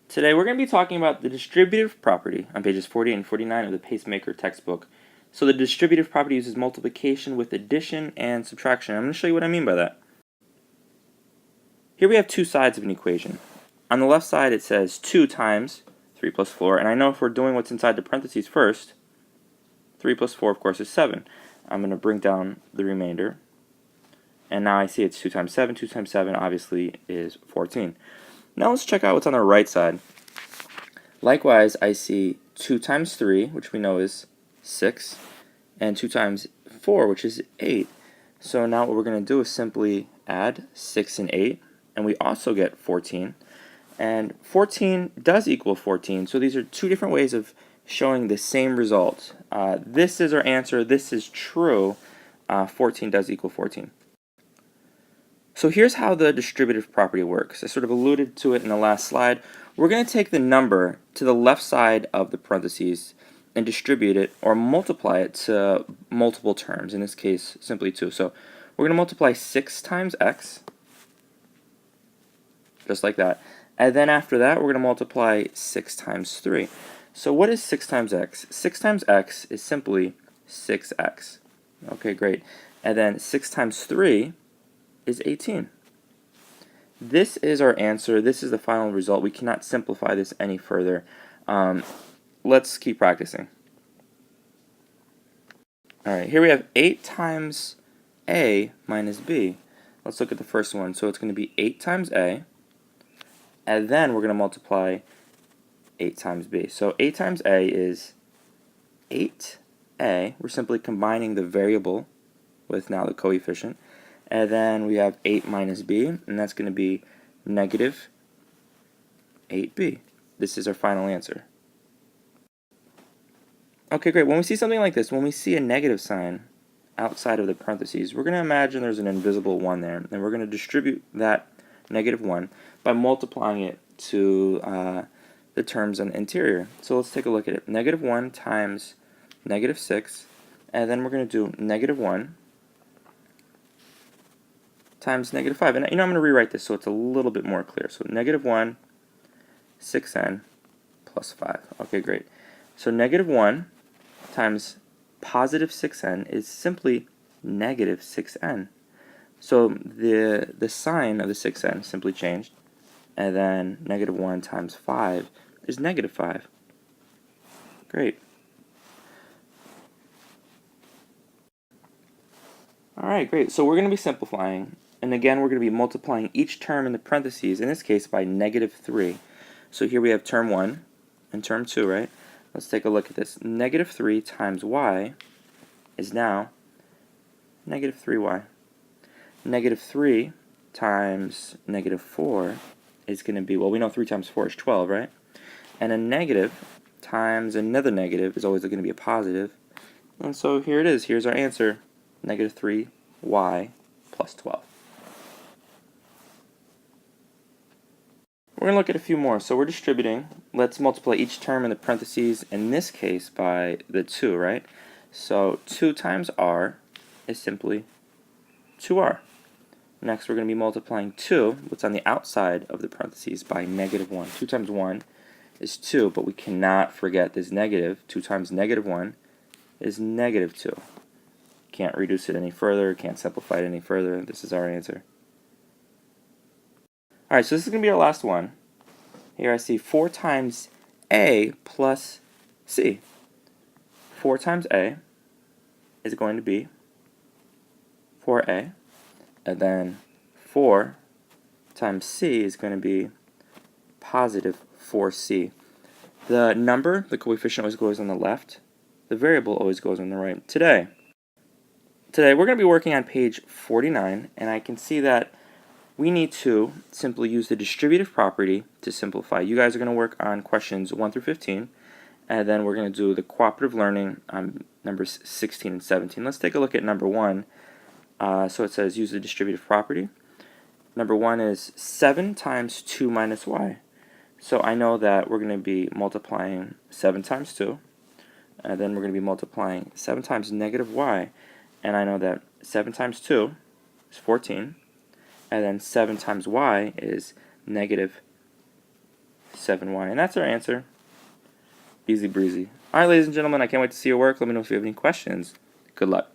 Today we're going to be talking about the distributive property on pages 48 and 49 of the Pacemaker textbook. So the distributive property uses multiplication with addition and subtraction. I'm going to show you what I mean by that. Here we have two sides of an equation. On the left side it says 2 times 3 plus 4, and I know if we're doing what's inside the parentheses first, 3 plus 4 of course is 7. I'm going to bring down the remainder, and now I see it's 2 times 7. 2 times 7 obviously is 14. Now let's check out what's on the right side. Likewise, I see 2 times 3, which we know is 6, and 2 times 4, which is 8. So now what we're going to do is simply add 6 and 8, and we also get 14. And 14 does equal 14, so these are two different ways of showing the same result. This is our answer. This is true. 14 does equal 14. So here's how the distributive property works. I sort of alluded to it in the last slide. We're going to take the number to the left side of the parentheses and distribute it or multiply it to multiple terms, in this case simply 2. So we're going to multiply 6 times x, just like that. And then after that, we're going to multiply 6 times 3. So what is 6 times x? 6 times x is simply 6x. Okay, great. And then 6 times 3 is 18. This is our answer. This is the final result. We cannot simplify this any further. Let's keep practicing. Alright, here we have 8 times a minus b. Let's look at the first one. So it's going to be 8 times a, and then we're going to multiply 8 times b. So 8 times a is 8a. We're simply combining the variable with now the coefficient. And then we have 8 minus b, and that's going to be negative 8b. This is our final answer. Okay, great. When we see something like this, when we see a negative sign outside of the parentheses, we're going to imagine there's an invisible 1 there, and we're going to distribute that negative 1 by multiplying it to the terms on the interior. So let's take a look at it. Negative 1 times negative 6, and then we're going to do negative 1 times negative 5. And I'm going to rewrite this so it's a little bit more clear. So negative 1, 6n plus 5. Okay, great. So negative 1 times positive 6n is simply negative 6n. So the sign of the 6n simply changed. And then negative 1 times 5 is negative 5. Great. Alright, great. So we're going to be simplifying. And again, we're going to be multiplying each term in the parentheses, in this case by negative 3. So here we have term 1 and term 2, right? Let's take a look at this. Negative 3 times y is now negative 3y. Negative 3 times negative 4 is going to be, well, we know 3 times 4 is 12, right? And a negative times another negative is always going to be a positive. And so here it is. Here's our answer. Negative 3y plus 12. We're going to look at a few more. So we're distributing. Let's multiply each term in the parentheses, in this case by the 2, right? So 2 times r is simply 2r. Next we're going to be multiplying 2, what's on the outside of the parentheses, by negative 1. 2 times 1 is 2, but we cannot forget this negative. 2 times negative 1 is negative 2. Can't reduce it any further, can't simplify it any further. This is our answer. Alright, so this is going to be our last one. Here I see 4 times a plus c. 4 times a is going to be 4a, and then 4 times c is going to be positive 4c. The number, the coefficient, always goes on the left. The variable always goes on the right. Today we're going to be working on page 49, and I can see that we need to simply use the distributive property to simplify. You guys are going to work on questions 1 through 15, and then we're going to do the cooperative learning on numbers 16 and 17. Let's take a look at number 1. So it says use the distributive property. Number 1 is 7 times 2 minus y. So I know that we're going to be multiplying 7 times 2, and then we're going to be multiplying 7 times negative y. And I know that 7 times 2 is 14, and then 7 times y is negative 7y. And that's our answer. Easy breezy. Alright, ladies and gentlemen, I can't wait to see your work. Let me know if you have any questions. Good luck.